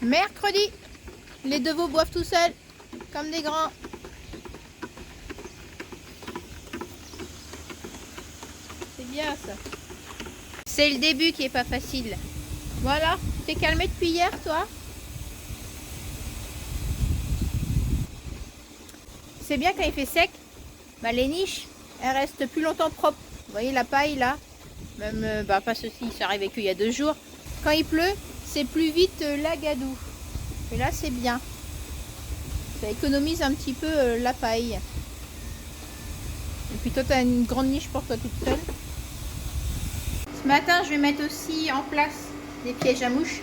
Mercredi, les deux veaux boivent tout seuls, comme des grands. C'est bien ça. C'est le début qui est pas facile. Voilà, t'es calmé depuis hier toi? C'est bien quand il fait sec, bah, les niches, elles restent plus longtemps propres. Vous voyez la paille là? Même, pas ceci, ça arrive qu'il y a 2 jours. Quand il pleut, c'est plus vite l'agadou. Et là c'est bien. Ça économise un petit peu la paille. Et puis toi tu as une grande niche pour toi toute seule. Ce matin je vais mettre aussi en place des pièges à mouches.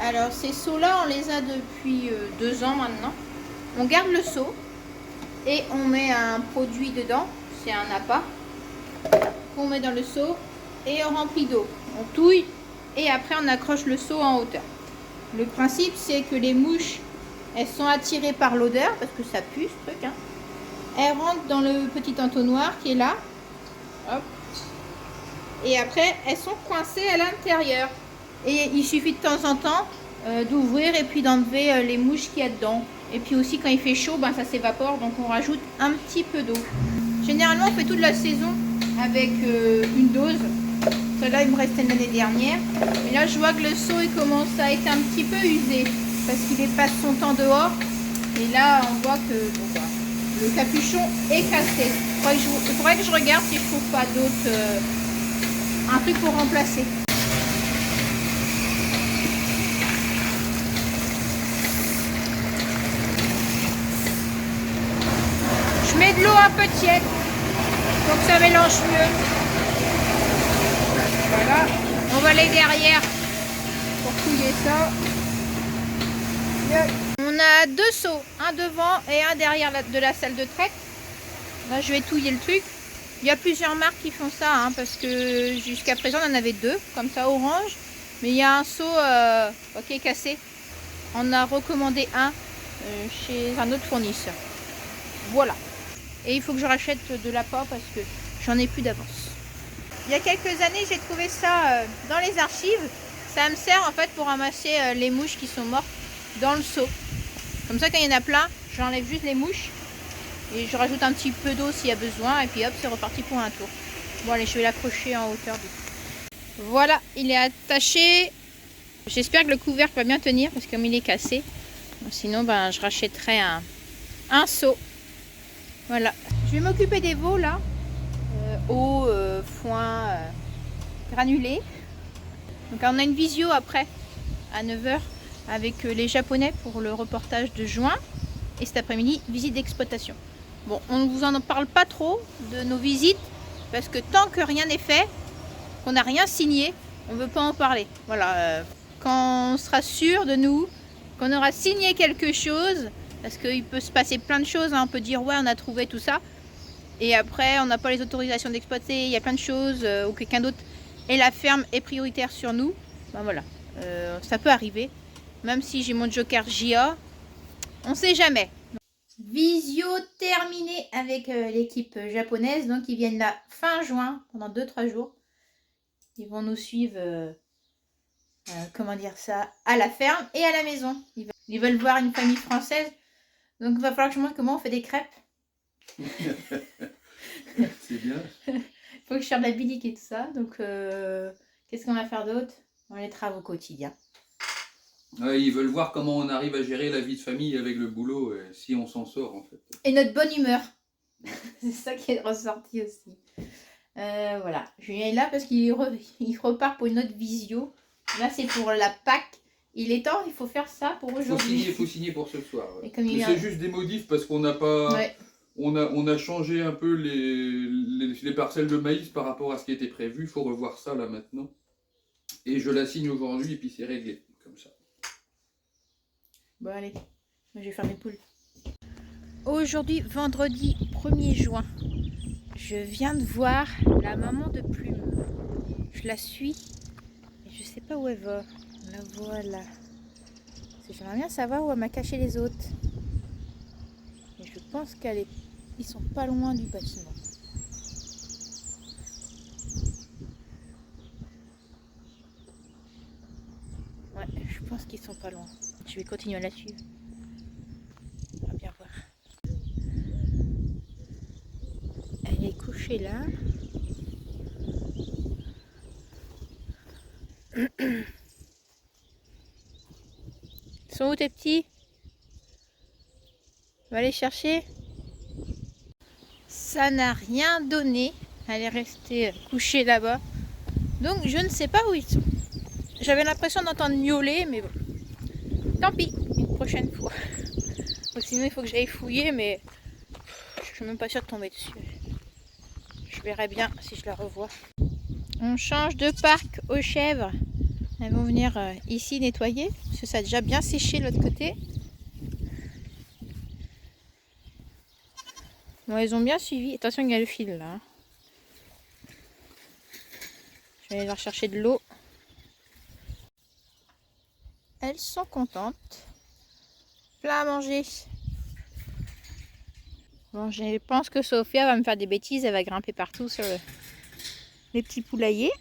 Alors ces seaux là on les a depuis 2 ans maintenant. On garde le seau et on met un produit dedans. C'est un appât qu'on met dans le seau et on remplit d'eau. On touille et après on accroche le seau en hauteur. Le principe c'est que les mouches elles sont attirées par l'odeur parce que ça pue ce truc. Hein. Elles rentrent dans le petit entonnoir qui est là. Hop. Et après elles sont coincées à l'intérieur. Et il suffit de temps en temps d'ouvrir et puis d'enlever les mouches qu'il y a dedans. Et puis aussi quand il fait chaud, ben, ça s'évapore. Donc on rajoute un petit peu d'eau. Généralement on fait toute la saison avec une dose. Celle-là il me restait l'année dernière. Mais là je vois que le seau il commence à être un petit peu usé. Parce qu'il passe son temps dehors. Et là on voit que bon, bah, le capuchon est cassé. Il faudrait que je regarde si je trouve pas d'autres... un truc pour remplacer. Je mets de l'eau un peu tiède pour que ça mélange mieux. Voilà. On va aller derrière pour touiller ça. On a 2 seaux, un devant et un derrière de la salle de traite. Là je vais touiller le truc. Il y a plusieurs marques qui font ça, hein, parce que jusqu'à présent on en avait 2, comme ça orange. Mais il y a un seau qui est cassé. On a recommandé un chez un autre fournisseur. Voilà. Et il faut que je rachète de l'appât parce que j'en ai plus d'avance. Il y a quelques années j'ai trouvé ça dans les archives. Ça me sert en fait pour ramasser les mouches qui sont mortes dans le seau. Comme ça quand il y en a plein, j'enlève juste les mouches. Et je rajoute un petit peu d'eau s'il y a besoin. Et puis hop, c'est reparti pour un tour. Bon allez, je vais l'accrocher en hauteur. Voilà, il est attaché. J'espère que le couvercle va bien tenir parce que comme il est cassé. Sinon, ben, je rachèterai un seau. Voilà. Je vais m'occuper des veaux là. Eau, foin, granulé. Donc on a une visio après à 9 h avec les Japonais pour le reportage de juin. Et cet après-midi, visite d'exploitation. Bon, on ne vous en parle pas trop de nos visites parce que tant que rien n'est fait, qu'on n'a rien signé, on ne veut pas en parler. Voilà, quand on sera sûr de nous, qu'on aura signé quelque chose, parce qu'il peut se passer plein de choses, hein, on peut dire ouais on a trouvé tout ça, et après on n'a pas les autorisations d'exploiter, il y a plein de choses, ou quelqu'un d'autre, et la ferme est prioritaire sur nous, ben voilà, ça peut arriver, même si j'ai mon joker JA, on ne sait jamais. Visio terminée avec l'équipe japonaise, donc ils viennent là fin juin, pendant 2-3 jours. Ils vont nous suivre, comment dire ça, à la ferme et à la maison. Ils veulent voir une famille française, donc il va falloir que je montre comment on fait des crêpes. C'est bien. Il faut que je fasse de la bilique et tout ça, donc qu'est-ce qu'on va faire d'autre? Les travaux quotidiens. Ouais, ils veulent voir comment on arrive à gérer la vie de famille avec le boulot, si on s'en sort en fait. Et notre bonne humeur. C'est ça qui est ressorti aussi. Voilà, Julien est là parce qu'il repart pour une autre visio. Là c'est pour la Pâques. Il est temps, il faut faire ça pour aujourd'hui. Il faut signer pour ce soir. Ouais. Mais c'est juste des modifs parce qu'on n'a pas... Ouais. On a changé un peu les parcelles de maïs par rapport à ce qui était prévu. Il faut revoir ça là maintenant. Et je la signe aujourd'hui et puis c'est réglé comme ça. Bon allez, je vais faire mes poules. Aujourd'hui, vendredi 1er juin, je viens de voir la maman de Plume. Je la suis et je sais pas où elle va. La voilà. J'aimerais bien savoir où elle m'a caché les autres. Et je pense ils sont pas loin du bâtiment. Ouais, je pense qu'ils sont pas loin. Je vais continuer à la suivre. On va bien voir. Elle est couchée là. Ils sont où tes petits? On va les chercher. Ça n'a rien donné. Elle est restée couchée là-bas. Donc je ne sais pas où ils sont. J'avais l'impression d'entendre miauler, mais bon. Tant pis, une prochaine fois. Sinon il faut que j'aille fouiller, mais je suis même pas sûre de tomber dessus. Je verrai bien si je la revois. On change de parc aux chèvres. Elles vont venir ici nettoyer, parce que ça a déjà bien séché de l'autre côté. Bon, elles ont bien suivi. Attention, il y a le fil là. Je vais aller leur chercher de l'eau. Elles sont contentes. Plein à manger. Bon, je pense que Sophia va me faire des bêtises. Elle va grimper partout sur les petits poulaillers.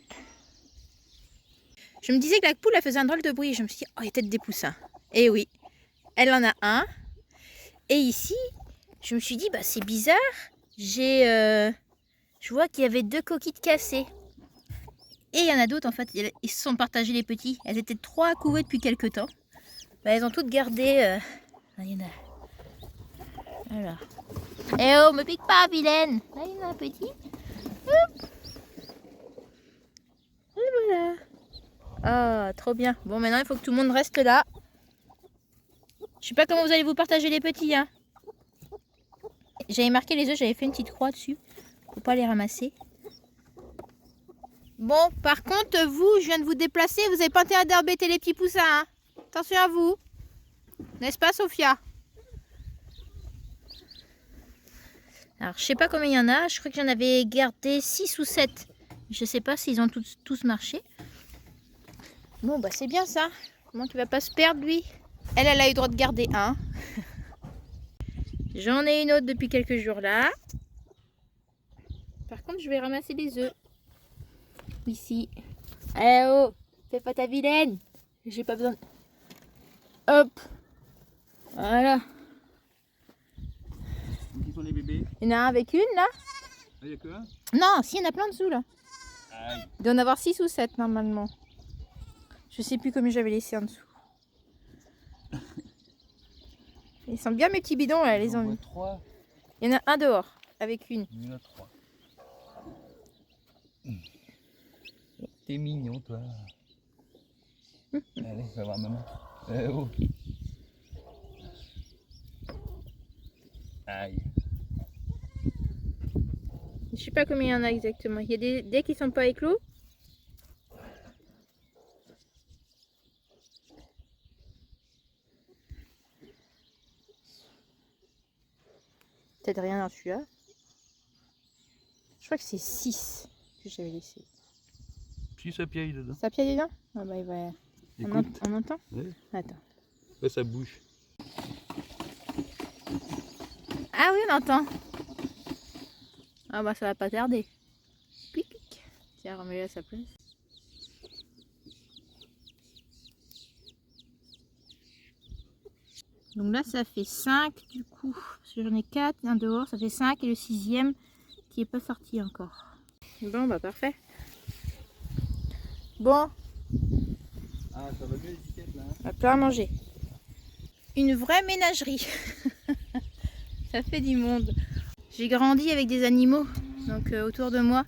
Je me disais que la poule elle faisait un drôle de bruit. Je me suis dit, oh, il y a peut-être des poussins. Et oui, elle en a un. Et ici, je me suis dit, bah, c'est bizarre. Je vois qu'il y avait 2 coquilles cassées. Et il y en a d'autres en fait. Ils se sont partagés les petits. Elles étaient 3 à couver depuis quelques temps. Bah, elles ont toutes gardé. Là, il y en a. Voilà. Eh oh, me pique pas, vilaine. Là, il y en a un petit. Hop. Et voilà. Ah, trop bien. Bon, maintenant, il faut que tout le monde reste là. Je sais pas comment vous allez vous partager les petits, hein. J'avais marqué les œufs, j'avais fait une petite croix dessus. Faut pas les ramasser. Bon, par contre, vous, je viens de vous déplacer. Vous n'avez pas intérêt d'embêter les petits poussins, hein. Attention à vous. N'est-ce pas, Sophia? Alors, je sais pas combien il y en a. Je crois que j'en avais gardé 6 ou 7. Je sais pas s'ils ont tous marché. Bon, bah c'est bien ça. Comment tu vas pas se perdre, lui? Elle a eu le droit de garder un. J'en ai une autre depuis quelques jours là. Par contre, je vais ramasser les œufs. Ici. Eh oh, fais pas ta vilaine. J'ai pas besoin. Hop. Voilà. Qui sont les bébés? Il y en a un avec une là. Il n'y a que un? Non, si, il y en a plein dessous là. Aïe. Il doit en avoir 6 ou 7 normalement. Je sais plus combien j'avais laissé en dessous. Ils sont bien mes petits bidons là, les ont. 3. Il y en a un dehors avec une. Il y en a 3. T'es mignon toi. Allez, va voir maman. Oh. Aïe. Je sais pas combien il y en a exactement. Il y a des dés qui sont pas éclos. Peut-être rien dans celui-là. Je crois que c'est 6 que j'avais laissé. Si ça piaille dedans. Ça piaille dedans? Ah bah il va. On entend? Ouais. Attends. Ouais, ça bouge. Ah oui, on entend. Ah bah ça va pas tarder. Pic, pic. Tiens, remets-le à sa place. Donc là ça fait 5 du coup. Parce que j'en ai 4, un dehors, ça fait 5 et le 6e qui est pas sorti encore. Bon bah parfait. Bon. Ah, ça va mieux l'étiquette là. On va plein à manger. Une vraie ménagerie. Ça fait du monde. J'ai grandi avec des animaux. Donc autour de moi,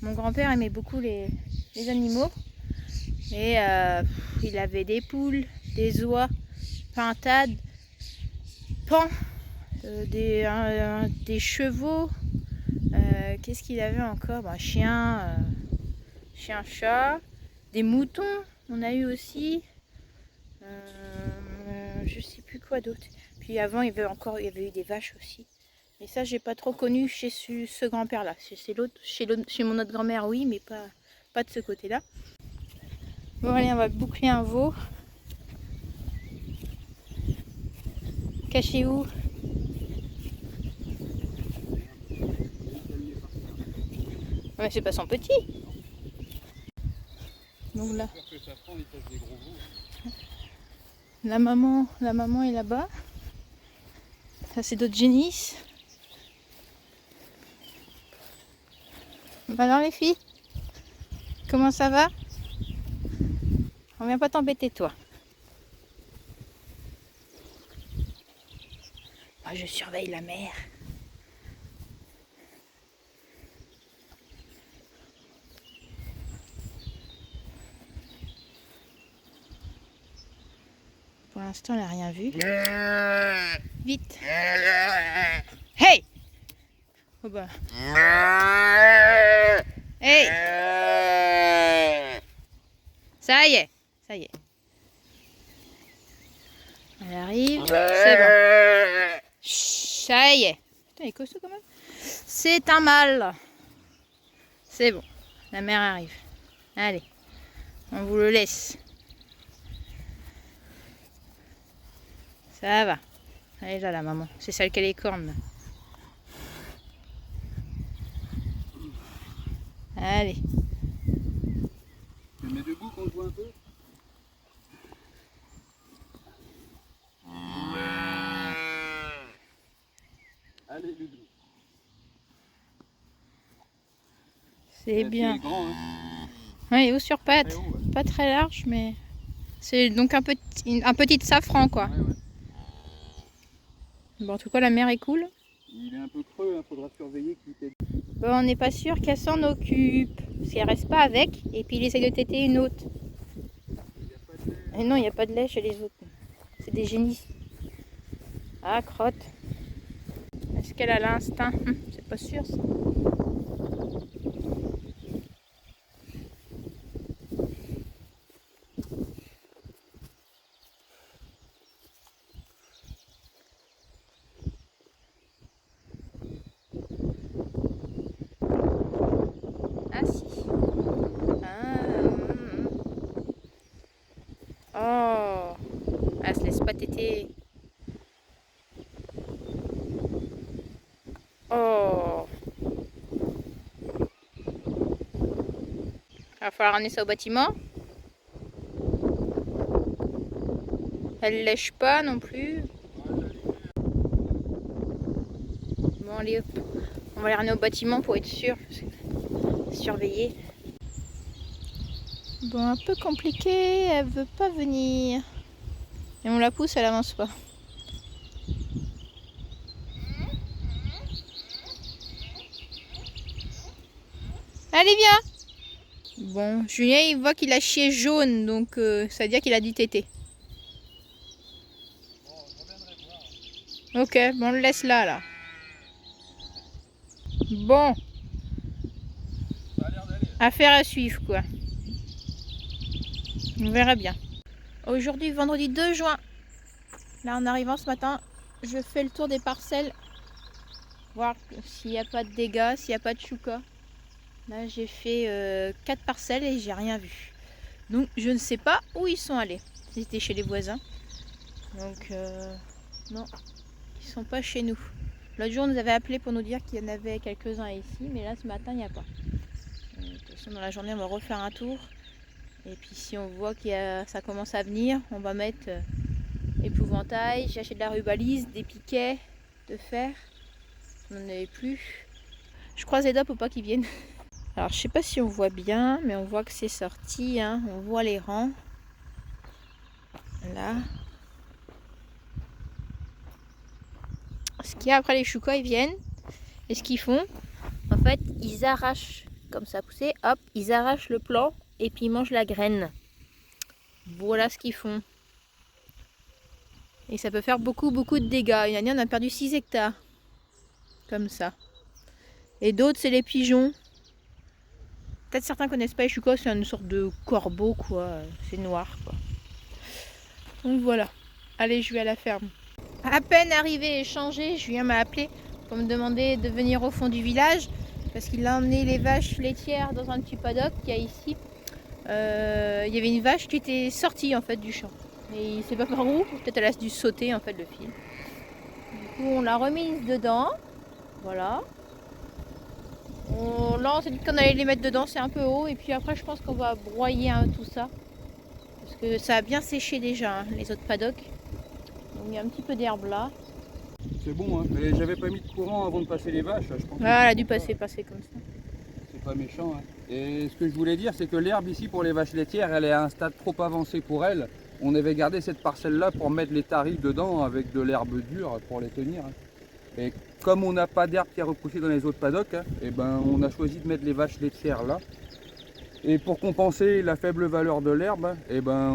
mon grand-père aimait beaucoup les animaux. Et il avait des poules, des oies, pintades, paons, des chevaux. Qu'est-ce qu'il avait encore? Un chien, chat, des moutons. On a eu aussi. Je sais plus quoi d'autre. Puis avant il y avait eu des vaches aussi. Et ça j'ai pas trop connu chez ce grand-père là. Chez mon autre grand-mère oui, mais pas de ce côté là. Bon allez, on va boucler un veau. Caché où? Mais c'est pas son petit. Donc là. La maman est là-bas. Ça c'est d'autres génisses. Alors les filles, comment ça va? On vient pas t'embêter toi. Moi je surveille la mer. Pour l'instant elle n'a rien vu. Vite. Hey! Oh bah. Hey! Ça y est, ça y est. Elle arrive, c'est bon. Chut, ça y est. Putain, il est costaud quand même. C'est un mâle. C'est bon, la mère arrive. Allez, on vous le laisse. Ça va. Elle est là, la maman. C'est celle qui a les cornes. Allez. Tu le mets debout qu'on le voit un peu. Allez, Ludo. C'est bien. C'est grand, hein. Oui, haut sur pattes. Très haut, ouais. Pas très large, mais c'est donc un petit safran, quoi. Ouais, ouais. Bon, en tout cas, la mer est cool. Il est un peu creux, hein. Faudra surveiller qu'il t'aide. Bon, on n'est pas sûr qu'elle s'en occupe. Parce qu'elle reste pas avec. Et puis, il essaye de téter une autre. Et non, il n'y a pas de lait chez les autres. C'est des génisses. Ah, crotte. Est-ce qu'elle a l'instinct? C'est pas sûr, ça. Ah si. Oh. Elle se laisse pas téter. Oh. Il va falloir ramener ça au bâtiment. Elle lèche pas non plus. Bon allez hop. On va les ramener au bâtiment pour être sûr. Surveiller. Bon, un peu compliqué, elle veut pas venir. Et on la pousse, elle avance pas. Allez, viens! Bon, Julien, il voit qu'il a chié jaune, donc ça veut dire qu'il a dû téter. Ok, bon, on le laisse là. Bon. Affaire à suivre, quoi. On verra bien. Aujourd'hui, vendredi 2 juin. Là, en arrivant ce matin, je fais le tour des parcelles. Voir s'il n'y a pas de dégâts, s'il n'y a pas de chouka. Là, j'ai fait 4 parcelles et j'ai rien vu. Donc, je ne sais pas où ils sont allés. Ils étaient chez les voisins. Donc, non, ils sont pas chez nous. L'autre jour, on nous avait appelé pour nous dire qu'il y en avait quelques-uns ici. Mais là, ce matin, il n'y a pas. De toute façon, dans la journée, on va refaire un tour. Et puis, si on voit que ça commence à venir, on va mettre épouvantail. J'ai acheté de la rubalise, des piquets de fer. On n'en avait plus. Je croise les doigts pour pas qu'ils viennent. Alors je sais pas si on voit bien, mais on voit que c'est sorti, hein. On voit les rangs. Là. Ce qu'il y a après les choucas, ils viennent. Et ce qu'ils font, en fait, ils arrachent, comme ça a poussé, hop, ils arrachent le plant et puis ils mangent la graine. Voilà ce qu'ils font. Et ça peut faire beaucoup de dégâts. Une année, on a perdu 6 hectares. Comme ça. Et d'autres, c'est les pigeons. Peut-être certains connaissent pas les choucas, c'est une sorte de corbeau, quoi. C'est noir, quoi. Donc voilà. Allez, je vais à la ferme. À peine arrivé et changé, Julien m'a appelé pour me demander de venir au fond du village parce qu'il a emmené les vaches laitières dans un petit paddock qu'il y a ici. Il y avait une vache qui était sortie en fait du champ. Et il sait pas par où, peut-être elle a dû sauter en fait le fil. Du coup, on l'a remise dedans. Voilà. Là, on s'est dit qu'on allait les mettre dedans, c'est un peu haut. Et puis après, je pense qu'on va broyer tout ça. Parce que ça a bien séché déjà, hein, les autres paddocks. Donc il y a un petit peu d'herbe là. C'est bon, hein. Mais j'avais pas mis de courant avant de passer les vaches. Je pense Ah, elle a dû passer comme ça. c'est pas méchant. Hein. Et ce que je voulais dire, c'est que l'herbe ici pour les vaches laitières, elle est à un stade trop avancé pour elles. On avait gardé cette parcelle-là pour mettre les taris dedans avec de l'herbe dure pour les tenir. Hein. Et comme on n'a pas d'herbe qui a repoussé dans les autres paddocks, hein, et ben on a choisi de mettre les vaches laitières là. Et pour compenser la faible valeur de l'herbe, eh ben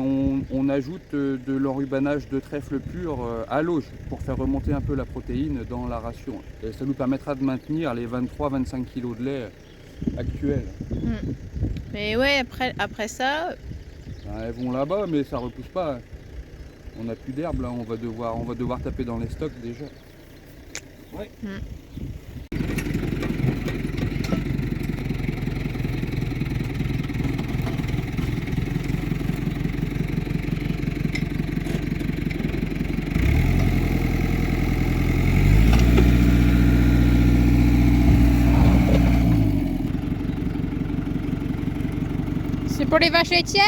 on ajoute de l'enrubanage de trèfle pur à l'auge pour faire remonter un peu la protéine dans la ration. Et ça nous permettra de maintenir les 23-25 kg de lait actuels. Mais ouais, après ça... Ben, elles vont là-bas, mais ça repousse pas. On n'a plus d'herbe là, on va devoir taper dans les stocks déjà. Ouais. C'est pour les vaches laitières?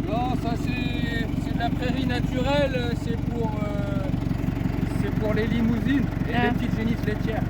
Non, ça c'est de la prairie naturelle, c'est pour les limousines et les petites génisses laitières.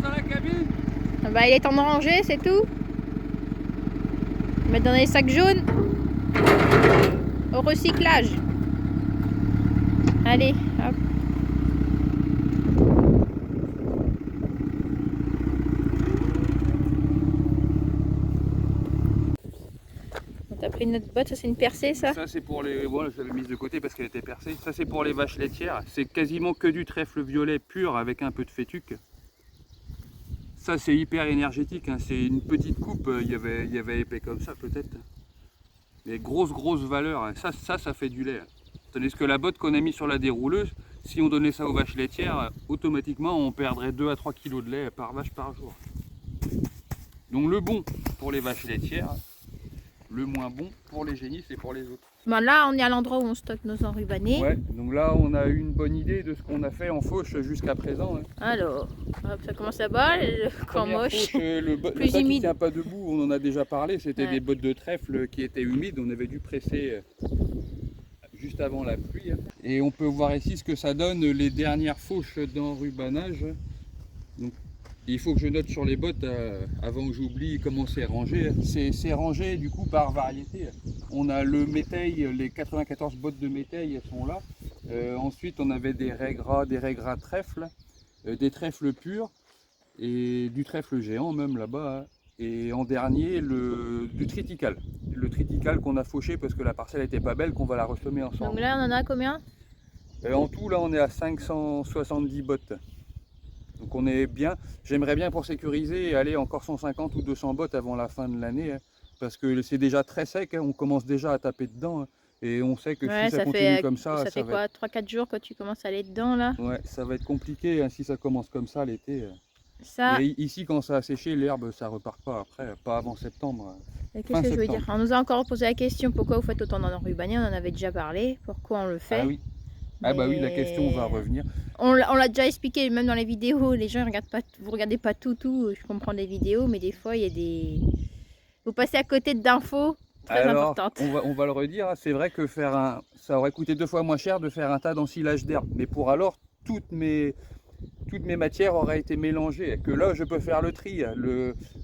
Dans la cabine. Bah, il est temps de ranger, c'est tout. Mettre dans les sacs jaunes. Au recyclage. Allez, hop. T'as pris notre botte, ça c'est une percée ça? Ça c'est pour les... Bon, je l'avais mise de côté parce qu'elle était percée. Ça c'est pour les vaches laitières. C'est quasiment que du trèfle violet pur avec un peu de fétuque. Ça c'est hyper énergétique, hein. C'est une petite coupe, il y avait épais comme ça peut-être. Mais grosse valeur, hein. Ça fait du lait. Tandis que la botte qu'on a mis sur la dérouleuse, si on donnait ça aux vaches laitières, automatiquement on perdrait 2 à 3 kg de lait par vache par jour. Donc le bon pour les vaches laitières, le moins bon pour les génisses et pour les autres. Bon, là on est à l'endroit où on stocke nos enrubanés. Ouais, donc là on a eu une bonne idée de ce qu'on a fait en fauche jusqu'à présent. Hein. Alors, hop, ça commence là-bas, le camp moche. Fauche, le plus ça qui humide. tient pas debout, on en a déjà parlé, c'était Ouais. des bottes de trèfle qui étaient humides, on avait dû presser juste avant la pluie. Et on peut voir ici ce que ça donne les dernières fauches d'enrubanage. Donc il faut que je note sur les bottes avant que j'oublie comment c'est rangé. C'est rangé du coup par variété. On a le méteil, les 94 bottes de méteil elles sont là. Ensuite on avait des raies gras trèfle, des trèfles purs et du trèfle géant même là-bas. Hein. Et en dernier du triticale. Le triticale qu'on a fauché parce que la parcelle n'était pas belle, qu'on va la ressemer ensemble. Donc là on en a combien? En tout là on est à 570 bottes. Donc on est bien, j'aimerais bien pour sécuriser aller encore 150 ou 200 bottes avant la fin de l'année, hein, parce que c'est déjà très sec, hein, on commence déjà à taper dedans, hein, et on sait que Ouais, si ça continue comme ça fait quoi, 3-4 jours que tu commences à aller dedans là? Ouais, ça va être compliqué hein, si ça commence comme ça l'été. Ça, Et ici quand ça a séché, l'herbe ça repart pas après, pas avant septembre. et qu'est-ce que je veux dire? On nous a encore posé la question pourquoi vous faites autant d'enrubanés, on en avait déjà parlé, pourquoi on le fait. Ah oui. Ah bah oui, la question va revenir. On l'a déjà expliqué, même dans les vidéos, les gens regardent pas, vous regardez pas tout, je comprends des vidéos, mais des fois il y a des... Vous passez à côté d'infos très importantes. On va le redire, c'est vrai que ça aurait coûté 2 fois moins cher de faire un tas d'ensilage d'herbe, mais pour alors toutes mes matières auraient été mélangées, que là je peux faire le tri,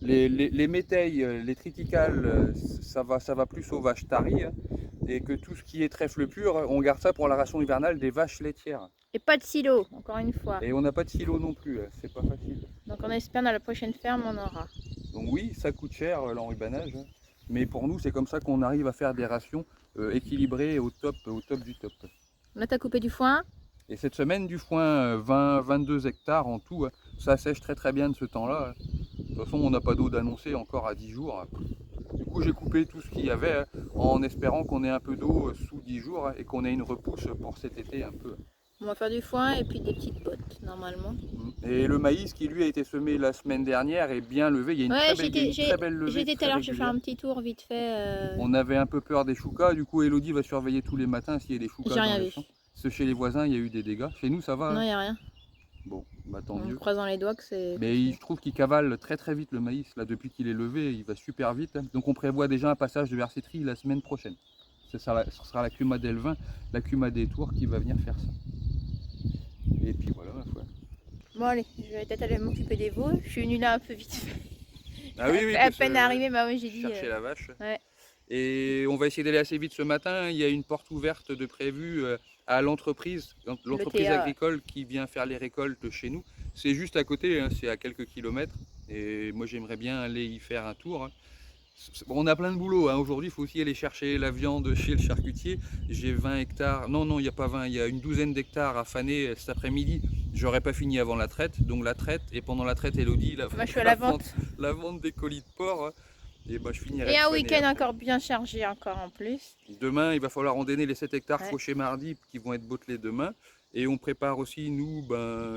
les méteilles, les triticales, ça va plus aux vaches taries, et que tout ce qui est trèfle pur, on garde ça pour la ration hivernale des vaches laitières. Et pas de silo, encore une fois. Et on n'a pas de silo non plus, c'est pas facile. Donc on espère dans la prochaine ferme on aura. Donc oui, ça coûte cher l'enrubanage, mais pour nous c'est comme ça qu'on arrive à faire des rations équilibrées au top du top. Là tu as coupé du foin. Et cette semaine du foin, 22 hectares en tout, ça sèche très très bien de ce temps-là. De toute façon, on n'a pas d'eau d'annoncer encore à 10 jours. Du coup, j'ai coupé tout ce qu'il y avait en espérant qu'on ait un peu d'eau sous 10 jours et qu'on ait une repousse pour cet été un peu. On va faire du foin et puis des petites bottes, normalement. Et le maïs qui lui a été semé la semaine dernière est bien levé. Il y a une très belle levée. J'étais tout à l'heure, je vais faire un petit tour vite fait. On avait un peu peur des choucas, du coup Elodie va surveiller tous les matins s'il y a des choucas dans les champs. Parce que chez les voisins, il y a eu des dégâts. Chez nous, ça va? Non, il n'y a rien. Bon, bah tant En mieux. croisant les doigts que c'est... Mais je trouve qu'il cavale très très vite le maïs. Là, depuis qu'il est levé, il va super vite. Donc on prévoit déjà un passage de versetterie la semaine prochaine. Ce sera la Cuma d'Elvin, la Cuma des Tours qui va venir faire ça. Et puis voilà ma foi. Bon allez, je vais peut-être aller m'occuper des veaux. Je suis venue là un peu vite fait. Ah oui, oui, à peine arrivé, bah oui, j'ai dit... Chercher la vache. Ouais. Et on va essayer d'aller assez vite ce matin. Il y a une porte ouverte de prévue à l'entreprise agricole qui vient faire les récoltes chez nous. C'est juste à côté, hein, c'est à quelques kilomètres. Et moi j'aimerais bien aller y faire un tour. On a plein de boulot, hein. Aujourd'hui il faut aussi aller chercher la viande chez le charcutier. J'ai 20 hectares, non il n'y a pas 20, il y a une douzaine d'hectares à faner cet après-midi. J'aurais pas fini avant la traite, donc la traite, et pendant la traite Elodie, moi, je fais la vente des colis de porc. Et bah, je finirai. Et un week-end encore bien chargé encore en plus. Demain il va falloir endainer les 7 hectares fauchés mardi qui vont être bottelés demain. Et on prépare aussi, nous,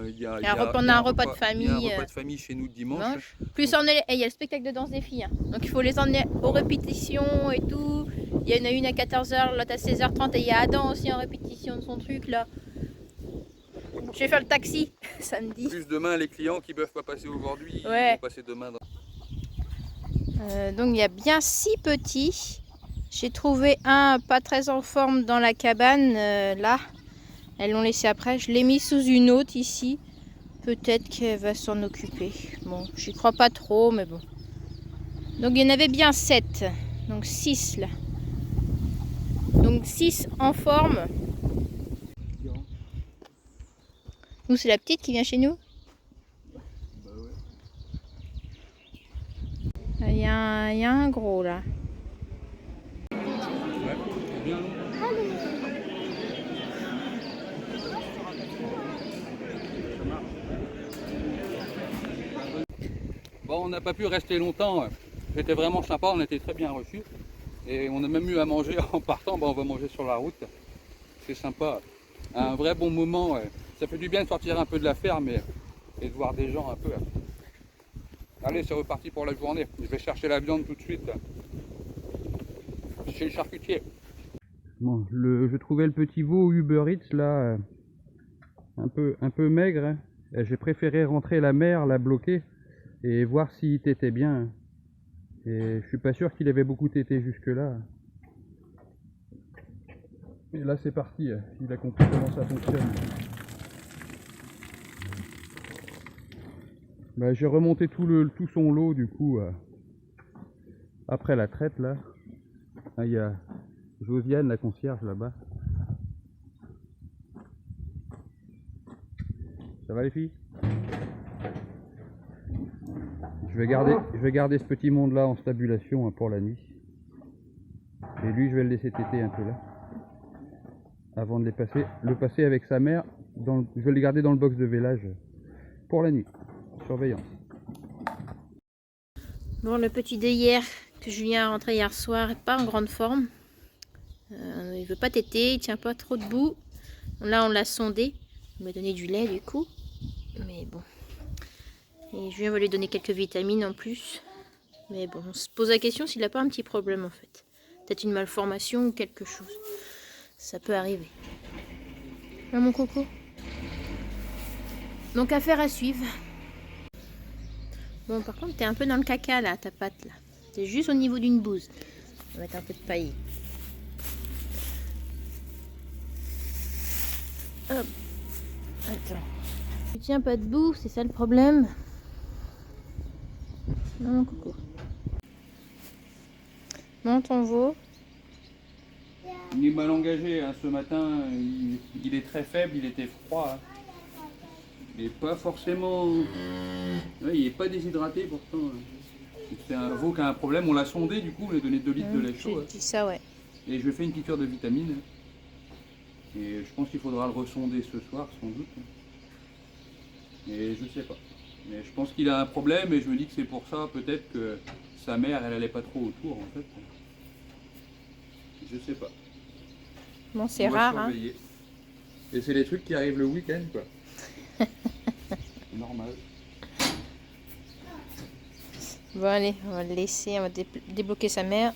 il y a un repas de famille. Il y a un repas de famille chez nous dimanche. Plus il y a le spectacle de danse des filles. Hein. Donc il faut les emmener aux répétitions et tout. Il y en a une à 14h, l'autre à 16h30. Et il y a Adam aussi en répétition de son truc là. Je vais faire le taxi samedi. Plus demain, les clients qui ne peuvent pas passer aujourd'hui, ils vont passer demain. Donc il y a bien 6 petits. J'ai trouvé un pas très en forme dans la cabane là. Elles l'ont laissé après. Je l'ai mis sous une autre ici. Peut-être qu'elle va s'en occuper. Bon, j'y crois pas trop, mais bon. Donc il y en avait bien 7. Donc 6 là. Donc 6 en forme. Nous, c'est la petite qui vient chez nous. Bah ouais. Il y a un gros là. Ouais, c'est bien. Bon, on n'a pas pu rester longtemps. C'était vraiment sympa, on a été très bien reçus. Et on a même eu à manger en partant. Bon, on va manger sur la route. C'est sympa. Un vrai bon moment. Ça fait du bien de sortir un peu de la ferme et de voir des gens un peu. Allez, c'est reparti pour la journée. Je vais chercher la viande tout de suite chez le charcutier. Bon, je trouvais le petit veau Uber Eats là un peu maigre. Hein. J'ai préféré rentrer la mère, la bloquer et voir s'il tétait bien. Et je suis pas sûr qu'il avait beaucoup tété jusque là. Et là c'est parti, il a compris comment ça fonctionne. Bah, j'ai remonté tout son lot du coup après la traite là. Il y a Josiane, la concierge là-bas. Ça va les filles? Je vais garder ce petit monde là en stabulation pour la nuit. Et lui je vais le laisser téter un peu là. Avant de le passer avec sa mère. Je vais le garder dans le box de vélage pour la nuit. Surveillance. Bon, le petit de hier que Julien a rentré hier soir n'est pas en grande forme. Il veut pas téter, il tient pas trop debout. Là on l'a sondé, il m'a donné du lait du coup. Mais bon. Et Julien va lui donner quelques vitamines en plus. Mais bon, on se pose la question s'il n'a pas un petit problème en fait. Peut-être une malformation ou quelque chose. Ça peut arriver. Là mon coco. Donc affaire à suivre. Bon, par contre, t'es un peu dans le caca là, ta patte là. T'es juste au niveau d'une bouse. On va mettre un peu de paille. Hop. Attends. Tu tiens pas debout, c'est ça le problème. Non, coucou. Bon, ton veau. Il est mal engagé, hein. Ce matin, il est très faible, il était froid. Hein. Mais pas forcément... Ouais, il n'est pas déshydraté pourtant. C'est un veau qui a un problème, on l'a sondé du coup, on lui a donné 2 litres de lait chaud. J'ai dit ça, ouais. Et je lui ai fait une piqûre de vitamine. Et je pense qu'il faudra le ressonder ce soir sans doute. Et je sais pas. Mais je pense qu'il a un problème et je me dis que c'est pour ça peut-être que sa mère elle allait pas trop autour en fait. Je sais pas. Bon, c'est On va rare, hein. surveiller. Et c'est les trucs qui arrivent le week-end quoi. Normal. Bon, allez, on va le laisser, on va débloquer sa mère.